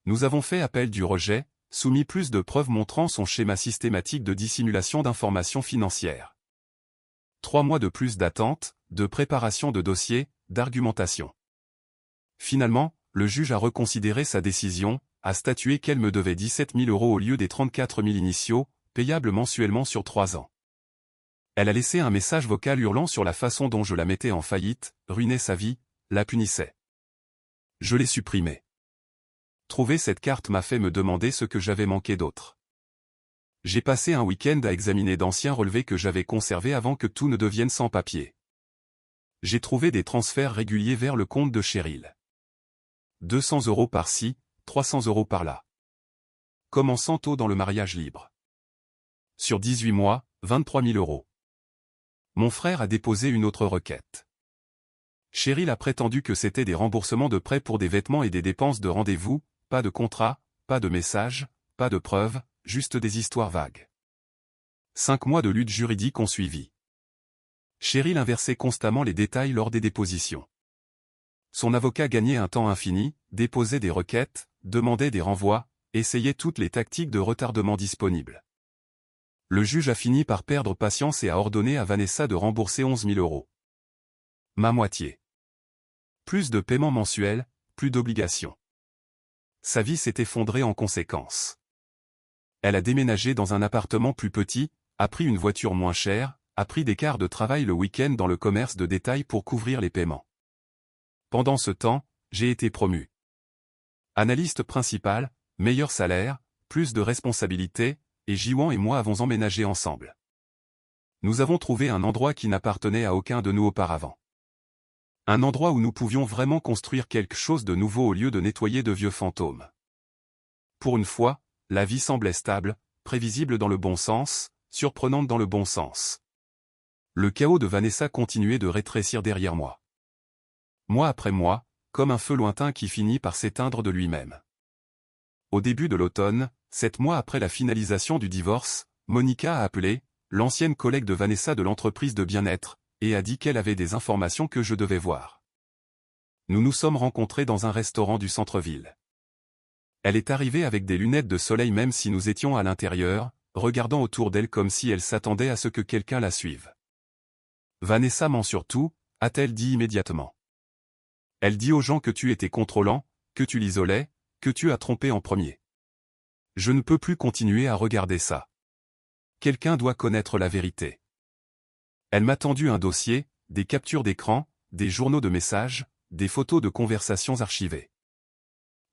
Nous avons fait appel du rejet, soumis plus de preuves montrant son schéma systématique de dissimulation d'informations financières. 3 mois de plus d'attente, de préparation de dossier, d'argumentation. Finalement, le juge a reconsidéré sa décision, a statué qu'elle me devait 17 000 € au lieu des 34 000 initiaux, payables mensuellement sur 3 ans. Elle a laissé un message vocal hurlant sur la façon dont je la mettais en faillite, ruinais sa vie, la punissais. Je l'ai supprimée. Trouver cette carte m'a fait me demander ce que j'avais manqué d'autre. J'ai passé un week-end à examiner d'anciens relevés que j'avais conservés avant que tout ne devienne sans papier. J'ai trouvé des transferts réguliers vers le compte de Cheryl. 200 € par-ci, 300 € par-là. Commençant tôt dans le mariage libre. Sur 18 mois, 23 000 €. Mon frère a déposé une autre requête. Cheryl a prétendu que c'était des remboursements de prêts pour des vêtements et des dépenses de rendez-vous, pas de contrat, pas de message, pas de preuves, juste des histoires vagues. 5 mois de lutte juridique ont suivi. Cheryl inversait constamment les détails lors des dépositions. Son avocat gagnait un temps infini, déposait des requêtes, demandait des renvois, essayait toutes les tactiques de retardement disponibles. Le juge a fini par perdre patience et a ordonné à Vanessa de rembourser 11 000 €. Ma moitié. Plus de paiements mensuels, plus d'obligations. Sa vie s'est effondrée en conséquence. Elle a déménagé dans un appartement plus petit, a pris une voiture moins chère, a pris des quarts de travail le week-end dans le commerce de détail pour couvrir les paiements. Pendant ce temps, j'ai été promu. Analyste principal, meilleur salaire, plus de responsabilités, et Jiwan et moi avons emménagé ensemble. Nous avons trouvé un endroit qui n'appartenait à aucun de nous auparavant. Un endroit où nous pouvions vraiment construire quelque chose de nouveau au lieu de nettoyer de vieux fantômes. Pour une fois, la vie semblait stable, prévisible dans le bon sens, surprenante dans le bon sens. Le chaos de Vanessa continuait de rétrécir derrière moi. Mois après mois, comme un feu lointain qui finit par s'éteindre de lui-même. Au début de l'automne, 7 mois après la finalisation du divorce, Monica a appelé, l'ancienne collègue de Vanessa de l'entreprise de bien-être, et a dit qu'elle avait des informations que je devais voir. Nous nous sommes rencontrés dans un restaurant du centre-ville. Elle est arrivée avec des lunettes de soleil même si nous étions à l'intérieur, regardant autour d'elle comme si elle s'attendait à ce que quelqu'un la suive. Vanessa ment sur tout, a-t-elle dit immédiatement. Elle dit aux gens que tu étais contrôlant, que tu l'isolais, que tu as trompé en premier. Je ne peux plus continuer à regarder ça. Quelqu'un doit connaître la vérité. Elle m'a tendu un dossier, des captures d'écran, des journaux de messages, des photos de conversations archivées.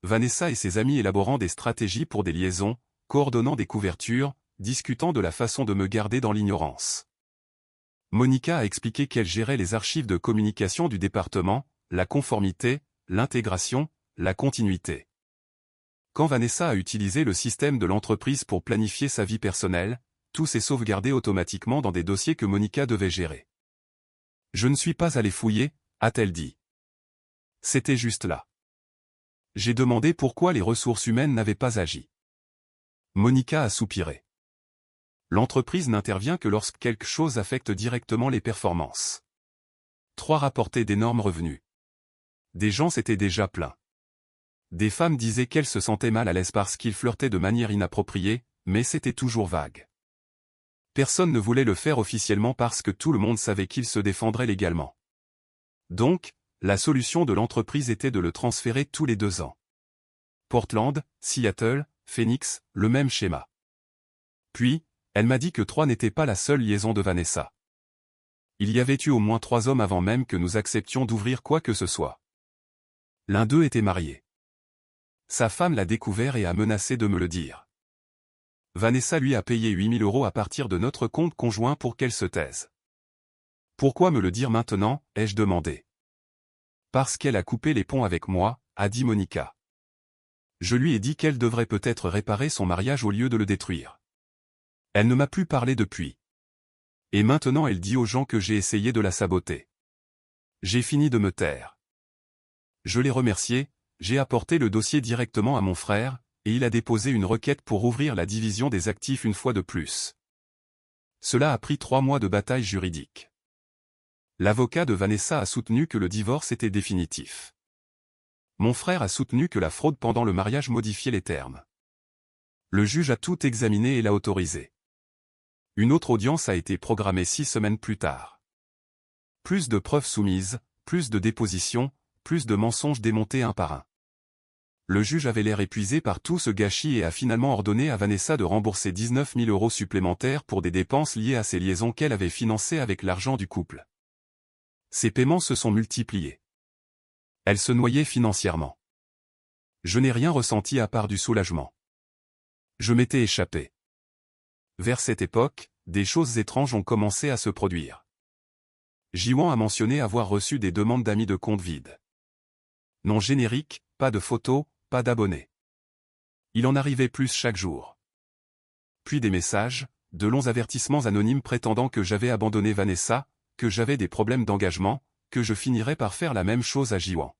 Vanessa et ses amis élaborant des stratégies pour des liaisons, coordonnant des couvertures, discutant de la façon de me garder dans l'ignorance. Monica a expliqué qu'elle gérait les archives de communication du département, la conformité, l'intégration, la continuité. Quand Vanessa a utilisé le système de l'entreprise pour planifier sa vie personnelle, tout s'est sauvegardé automatiquement dans des dossiers que Monica devait gérer. Je ne suis pas allé fouiller, a-t-elle dit. C'était juste là. J'ai demandé pourquoi les ressources humaines n'avaient pas agi. Monica a soupiré. L'entreprise n'intervient que lorsque quelque chose affecte directement les performances. 3 rapportaient d'énormes revenus. Des gens s'étaient déjà plaints. Des femmes disaient qu'elles se sentaient mal à l'aise parce qu'ils flirtaient de manière inappropriée, mais c'était toujours vague. Personne ne voulait le faire officiellement parce que tout le monde savait qu'ils se défendraient légalement. Donc, la solution de l'entreprise était de le transférer tous les 2 ans. Portland, Seattle, Phoenix, le même schéma. Puis, elle m'a dit que 3 n'était pas la seule liaison de Vanessa. Il y avait eu au moins 3 hommes avant même que nous acceptions d'ouvrir quoi que ce soit. L'un d'eux était marié. Sa femme l'a découvert et a menacé de me le dire. Vanessa lui a payé 8 000 € à partir de notre compte conjoint pour qu'elle se taise. Pourquoi me le dire maintenant, ai-je demandé. Parce qu'elle a coupé les ponts avec moi, a dit Monica. Je lui ai dit qu'elle devrait peut-être réparer son mariage au lieu de le détruire. Elle ne m'a plus parlé depuis. Et maintenant elle dit aux gens que j'ai essayé de la saboter. J'ai fini de me taire. Je l'ai remercié, j'ai apporté le dossier directement à mon frère, et il a déposé une requête pour ouvrir la division des actifs une fois de plus. Cela a pris 3 mois de bataille juridique. L'avocat de Vanessa a soutenu que le divorce était définitif. Mon frère a soutenu que la fraude pendant le mariage modifiait les termes. Le juge a tout examiné et l'a autorisé. Une autre audience a été programmée 6 semaines plus tard. Plus de preuves soumises, plus de dépositions, plus de mensonges démontés un par un. Le juge avait l'air épuisé par tout ce gâchis et a finalement ordonné à Vanessa de rembourser 19 000 € supplémentaires pour des dépenses liées à ses liaisons qu'elle avait financées avec l'argent du couple. Ces paiements se sont multipliés. Elle se noyait financièrement. Je n'ai rien ressenti à part du soulagement. Je m'étais échappé. Vers cette époque, des choses étranges ont commencé à se produire. Jiwan a mentionné avoir reçu des demandes d'amis de compte vides. Nom générique, pas de photos, pas d'abonnés. Il en arrivait plus chaque jour. Puis des messages, de longs avertissements anonymes prétendant que j'avais abandonné Vanessa, que j'avais des problèmes d'engagement, que je finirais par faire la même chose à Jiwan.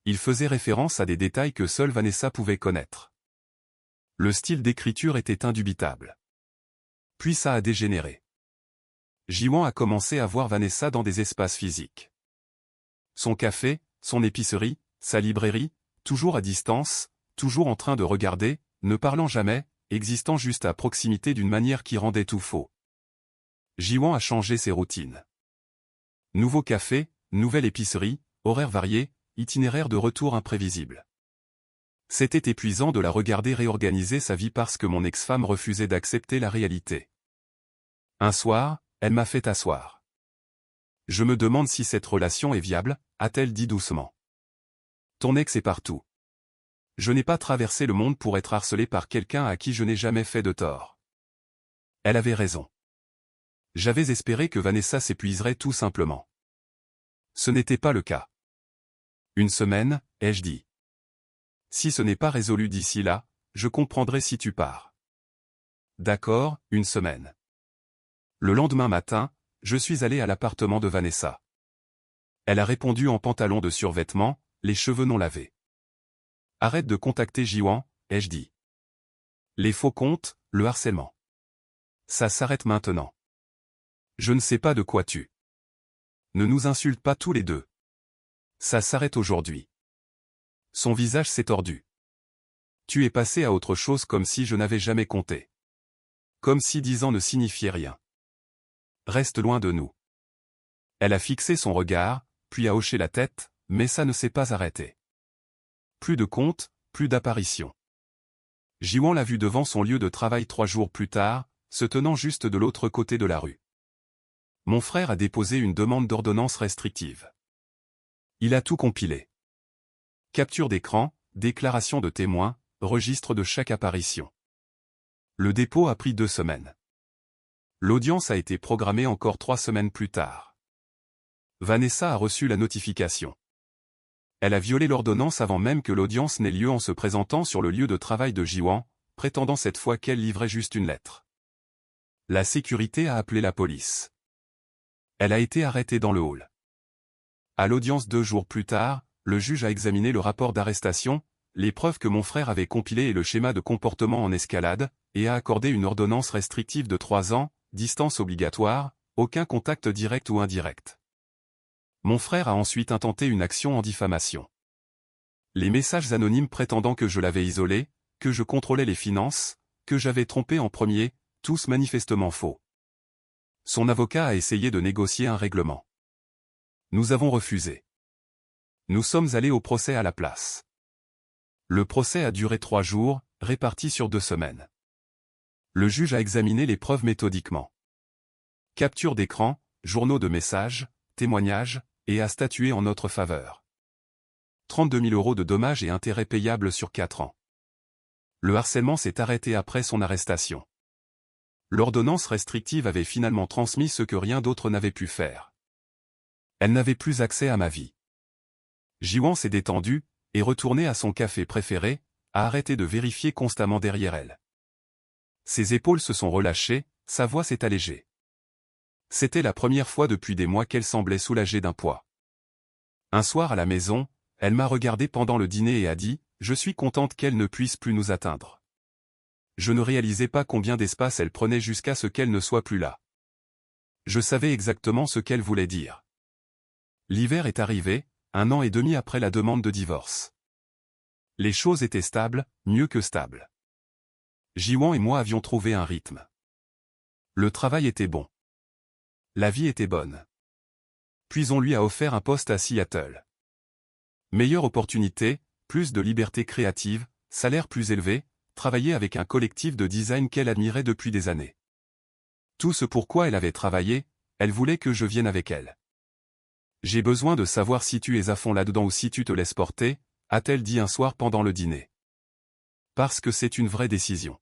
Il faisait référence à des détails que seule Vanessa pouvait connaître. Le style d'écriture était indubitable. Puis ça a dégénéré. Jiwan a commencé à voir Vanessa dans des espaces physiques. Son café, son épicerie, sa librairie, toujours à distance, toujours en train de regarder, ne parlant jamais, existant juste à proximité d'une manière qui rendait tout faux. Jiwan a changé ses routines. Nouveau café, nouvelle épicerie, horaires variés, itinéraire de retour imprévisible. C'était épuisant de la regarder réorganiser sa vie parce que mon ex-femme refusait d'accepter la réalité. Un soir, elle m'a fait asseoir. Je me demande si cette relation est viable, a-t-elle dit doucement. Ton ex est partout. Je n'ai pas traversé le monde pour être harcelé par quelqu'un à qui je n'ai jamais fait de tort. Elle avait raison. J'avais espéré que Vanessa s'épuiserait tout simplement. Ce n'était pas le cas. Une semaine, ai-je dit. Si ce n'est pas résolu d'ici là, je comprendrai si tu pars. D'accord, une semaine. Le lendemain matin, je suis allé à l'appartement de Vanessa. Elle a répondu en pantalon de survêtement, les cheveux non lavés. Arrête de contacter Jiwan, ai-je dit. Les faux comptes, le harcèlement. Ça s'arrête maintenant. Je ne sais pas de quoi tu. Ne nous insulte pas tous les deux. Ça s'arrête aujourd'hui. Son visage s'est tordu. Tu es passé à autre chose comme si je n'avais jamais compté. Comme si 10 ans ne signifiaient rien. Reste loin de nous. Elle a fixé son regard, puis a hoché la tête, mais ça ne s'est pas arrêté. Plus de comptes, plus d'apparitions. Jiwan l'a vu devant son lieu de travail 3 jours plus tard, se tenant juste de l'autre côté de la rue. Mon frère a déposé une demande d'ordonnance restrictive. Il a tout compilé. Capture d'écran, déclaration de témoins, registre de chaque apparition. Le dépôt a pris 2 semaines. L'audience a été programmée encore 3 semaines plus tard. Vanessa a reçu la notification. Elle a violé l'ordonnance avant même que l'audience n'ait lieu en se présentant sur le lieu de travail de Jiwan, prétendant cette fois qu'elle livrait juste une lettre. La sécurité a appelé la police. Elle a été arrêtée dans le hall. À l'audience 2 jours plus tard, le juge a examiné le rapport d'arrestation, les preuves que mon frère avait compilées et le schéma de comportement en escalade, et a accordé une ordonnance restrictive de 3 ans, distance obligatoire, aucun contact direct ou indirect. Mon frère a ensuite intenté une action en diffamation. Les messages anonymes prétendant que je l'avais isolé, que je contrôlais les finances, que j'avais trompé en premier, tous manifestement faux. Son avocat a essayé de négocier un règlement. Nous avons refusé. Nous sommes allés au procès à la place. Le procès a duré 3 jours, répartis sur 2 semaines. Le juge a examiné les preuves méthodiquement. Capture d'écran, journaux de messages, témoignages, et a statué en notre faveur. 32 000 € de dommages et intérêts payables sur 4 ans. Le harcèlement s'est arrêté après son arrestation. L'ordonnance restrictive avait finalement transmis ce que rien d'autre n'avait pu faire. Elle n'avait plus accès à ma vie. Jiwan s'est détendu, est retourné à son café préféré, a arrêté de vérifier constamment derrière elle. Ses épaules se sont relâchées, sa voix s'est allégée. C'était la première fois depuis des mois qu'elle semblait soulagée d'un poids. Un soir à la maison, elle m'a regardé pendant le dîner et a dit « Je suis contente qu'elle ne puisse plus nous atteindre. » Je ne réalisais pas combien d'espace elle prenait jusqu'à ce qu'elle ne soit plus là. Je savais exactement ce qu'elle voulait dire. L'hiver est arrivé, 1 an et demi après la demande de divorce. Les choses étaient stables, mieux que stables. Jiwan et moi avions trouvé un rythme. Le travail était bon. La vie était bonne. Puis on lui a offert un poste à Seattle. Meilleure opportunité, plus de liberté créative, salaire plus élevé, travailler avec un collectif de design qu'elle admirait depuis des années. Tout ce pourquoi elle avait travaillé, elle voulait que je vienne avec elle. J'ai besoin de savoir si tu es à fond là-dedans ou si tu te laisses porter, a-t-elle dit un soir pendant le dîner. Parce que c'est une vraie décision.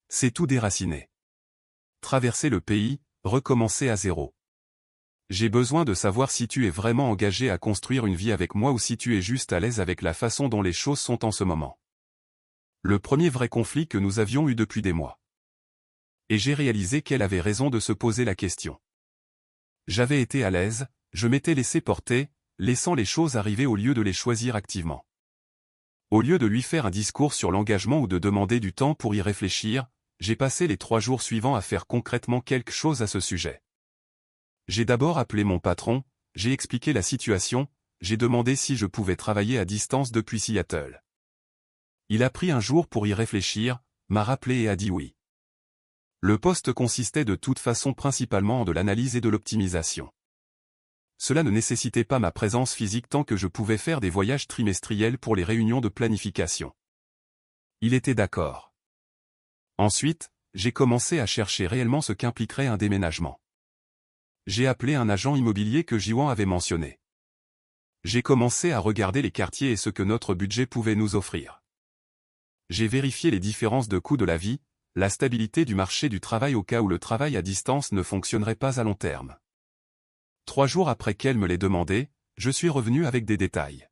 C'est tout déraciner. Traverser le pays, recommencer à zéro. J'ai besoin de savoir si tu es vraiment engagé à construire une vie avec moi ou si tu es juste à l'aise avec la façon dont les choses sont en ce moment. Le premier vrai conflit que nous avions eu depuis des mois. Et j'ai réalisé qu'elle avait raison de se poser la question. J'avais été à l'aise, je m'étais laissé porter, laissant les choses arriver au lieu de les choisir activement. Au lieu de lui faire un discours sur l'engagement ou de demander du temps pour y réfléchir, j'ai passé les 3 jours suivants à faire concrètement quelque chose à ce sujet. J'ai d'abord appelé mon patron, j'ai expliqué la situation, j'ai demandé si je pouvais travailler à distance depuis Seattle. Il a pris un jour pour y réfléchir, m'a rappelé et a dit oui. Le poste consistait de toute façon principalement en de l'analyse et de l'optimisation. Cela ne nécessitait pas ma présence physique tant que je pouvais faire des voyages trimestriels pour les réunions de planification. Il était d'accord. Ensuite, j'ai commencé à chercher réellement ce qu'impliquerait un déménagement. J'ai appelé un agent immobilier que Jiwan avait mentionné. J'ai commencé à regarder les quartiers et ce que notre budget pouvait nous offrir. J'ai vérifié les différences de coûts de la vie, la stabilité du marché du travail au cas où le travail à distance ne fonctionnerait pas à long terme. 3 jours après qu'elle me l'ait demandé, je suis revenu avec des détails.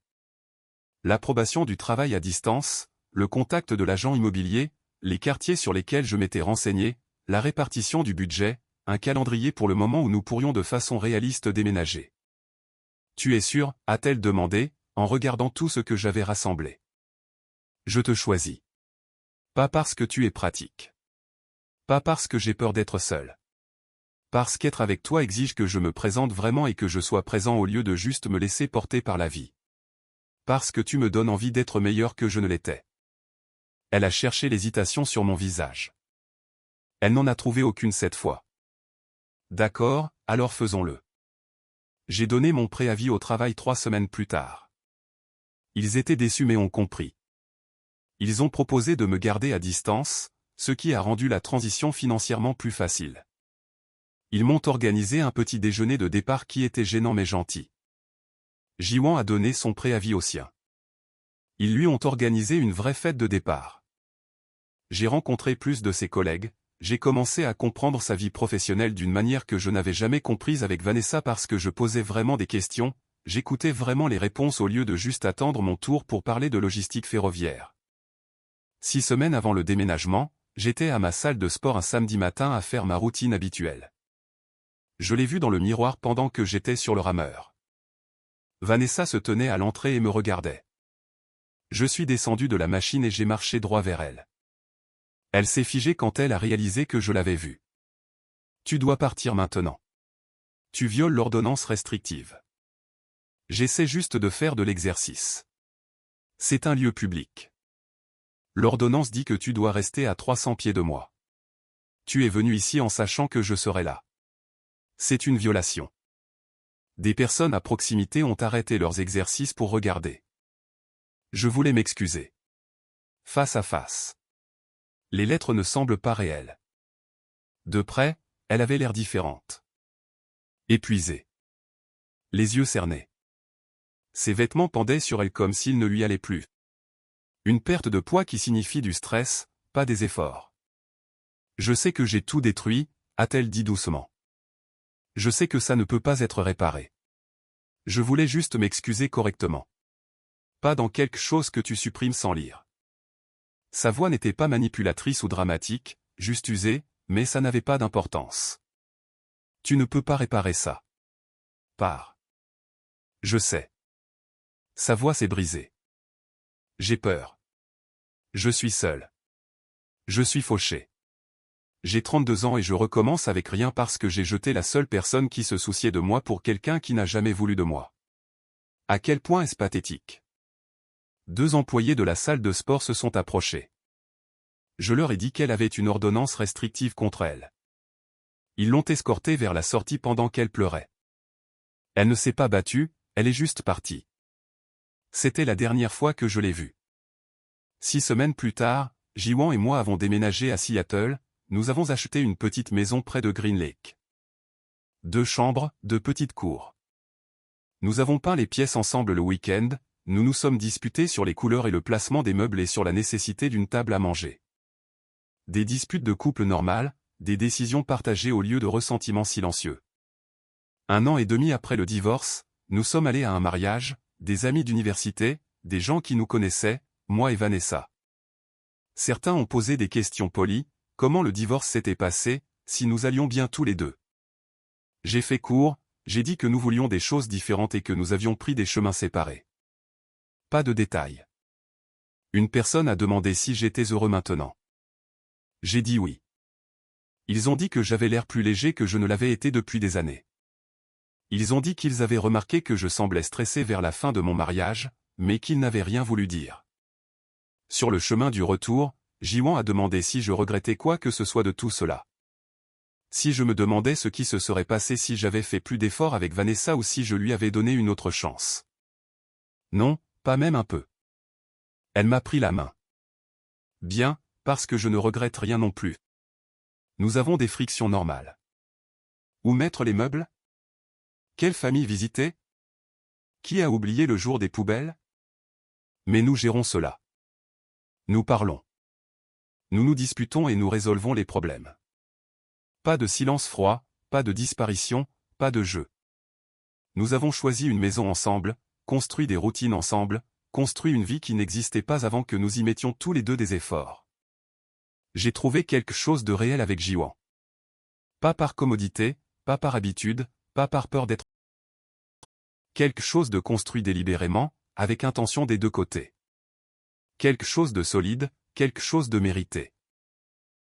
L'approbation du travail à distance, le contact de l'agent immobilier, les quartiers sur lesquels je m'étais renseigné, la répartition du budget, un calendrier pour le moment où nous pourrions de façon réaliste déménager. Tu es sûr, a-t-elle demandé, en regardant tout ce que j'avais rassemblé. Je te choisis. Pas parce que tu es pratique. Pas parce que j'ai peur d'être seul. Parce qu'être avec toi exige que je me présente vraiment et que je sois présent au lieu de juste me laisser porter par la vie. Parce que tu me donnes envie d'être meilleur que je ne l'étais. Elle a cherché l'hésitation sur mon visage. Elle n'en a trouvé aucune cette fois. D'accord, alors faisons-le. J'ai donné mon préavis au travail 3 semaines plus tard. Ils étaient déçus mais ont compris. Ils ont proposé de me garder à distance, ce qui a rendu la transition financièrement plus facile. Ils m'ont organisé un petit déjeuner de départ qui était gênant mais gentil. Jiwan a donné son préavis au sien. Ils lui ont organisé une vraie fête de départ. J'ai rencontré plus de ses collègues, j'ai commencé à comprendre sa vie professionnelle d'une manière que je n'avais jamais comprise avec Vanessa parce que je posais vraiment des questions, j'écoutais vraiment les réponses au lieu de juste attendre mon tour pour parler de logistique ferroviaire. 6 semaines avant le déménagement, j'étais à ma salle de sport un samedi matin à faire ma routine habituelle. Je l'ai vue dans le miroir pendant que j'étais sur le rameur. Vanessa se tenait à l'entrée et me regardait. Je suis descendu de la machine et j'ai marché droit vers elle. Elle s'est figée quand elle a réalisé que je l'avais vue. Tu dois partir maintenant. Tu violes l'ordonnance restrictive. J'essaie juste de faire de l'exercice. C'est un lieu public. L'ordonnance dit que tu dois rester à 300 pieds de moi. Tu es venu ici en sachant que je serai là. C'est une violation. Des personnes à proximité ont arrêté leurs exercices pour regarder. Je voulais m'excuser. Face à face. Les lettres ne semblent pas réelles. De près, elle avait l'air différente. Épuisée. Les yeux cernés. Ses vêtements pendaient sur elle comme s'ils ne lui allaient plus. Une perte de poids qui signifie du stress, pas des efforts. Je sais que j'ai tout détruit, a-t-elle dit doucement. Je sais que ça ne peut pas être réparé. Je voulais juste m'excuser correctement. Pas dans quelque chose que tu supprimes sans lire. Sa voix n'était pas manipulatrice ou dramatique, juste usée, mais ça n'avait pas d'importance. Tu ne peux pas réparer ça. Pars. Je sais. Sa voix s'est brisée. J'ai peur. Je suis seul. Je suis fauché. J'ai 32 ans et je recommence avec rien parce que j'ai jeté la seule personne qui se souciait de moi pour quelqu'un qui n'a jamais voulu de moi. À quel point est-ce pathétique. 2 employés de la salle de sport se sont approchés. Je leur ai dit qu'elle avait une ordonnance restrictive contre elle. Ils l'ont escortée vers la sortie pendant qu'elle pleurait. Elle ne s'est pas battue, elle est juste partie. C'était la dernière fois que je l'ai vue. 6 semaines plus tard, Jiwon et moi avons déménagé à Seattle, nous avons acheté une petite maison près de Green Lake. 2 chambres, 2 petites cours. Nous avons peint les pièces ensemble le week-end, nous nous sommes disputés sur les couleurs et le placement des meubles et sur la nécessité d'une table à manger. Des disputes de couple normales, des décisions partagées au lieu de ressentiments silencieux. 1 an et demi après le divorce, nous sommes allés à un mariage, des amis d'université, des gens qui nous connaissaient, moi et Vanessa. Certains ont posé des questions polies, comment le divorce s'était passé, si nous allions bien tous les deux. J'ai fait court, j'ai dit que nous voulions des choses différentes et que nous avions pris des chemins séparés. Pas de détails. Une personne a demandé si j'étais heureux maintenant. J'ai dit oui. Ils ont dit que j'avais l'air plus léger que je ne l'avais été depuis des années. Ils ont dit qu'ils avaient remarqué que je semblais stressé vers la fin de mon mariage, mais qu'ils n'avaient rien voulu dire. Sur le chemin du retour, Jiwon a demandé si je regrettais quoi que ce soit de tout cela. Si je me demandais ce qui se serait passé si j'avais fait plus d'efforts avec Vanessa ou si je lui avais donné une autre chance. Non, pas même un peu. Elle m'a pris la main. Bien, parce que je ne regrette rien non plus. Nous avons des frictions normales. Où mettre les meubles? Quelle famille visiter? Qui a oublié le jour des poubelles? Mais nous gérons cela. Nous parlons. Nous nous disputons et nous résolvons les problèmes. Pas de silence froid, pas de disparition, pas de jeu. Nous avons choisi une maison ensemble, construit des routines ensemble, construit une vie qui n'existait pas avant que nous y mettions tous les deux des efforts. J'ai trouvé quelque chose de réel avec Jiwon. Pas par commodité, pas par habitude, pas par peur d'être. Quelque chose de construit délibérément, avec intention des deux côtés. Quelque chose de solide, quelque chose de mérité.